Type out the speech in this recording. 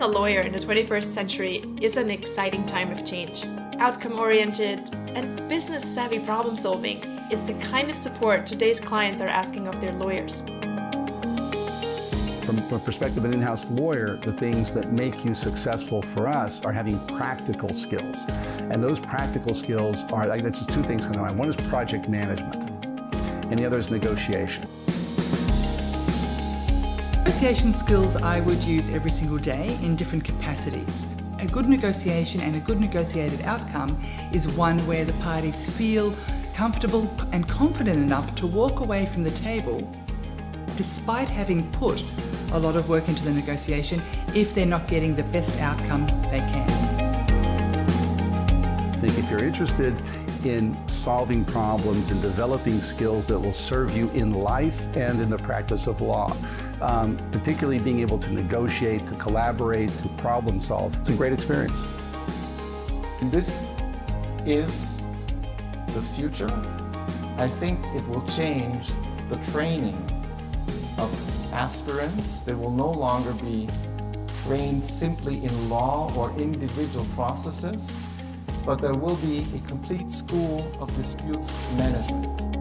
Being a lawyer in the 21st century is an exciting time of change. Outcome-oriented and business-savvy problem-solving is the kind of support today's clients are asking of their lawyers. From the perspective of an in-house lawyer, the things that make you successful for us are having practical skills. And those practical skills are, that's just two things going on. One is project management, and the other is negotiation. Negotiation skills I would use every single day in different capacities. A good negotiation and a good negotiated outcome is one where the parties feel comfortable and confident enough to walk away from the table despite having put a lot of work into the negotiation if they're not getting the best outcome they can. I think if you're interested in solving problems and developing skills that will serve you in life and in the practice of law, particularly being able to negotiate, to collaborate, to problem solve, it's a great experience. This is the future. I think it will change the training of aspirants. They will no longer be trained simply in law or individual processes, but there will be a complete school of disputes management.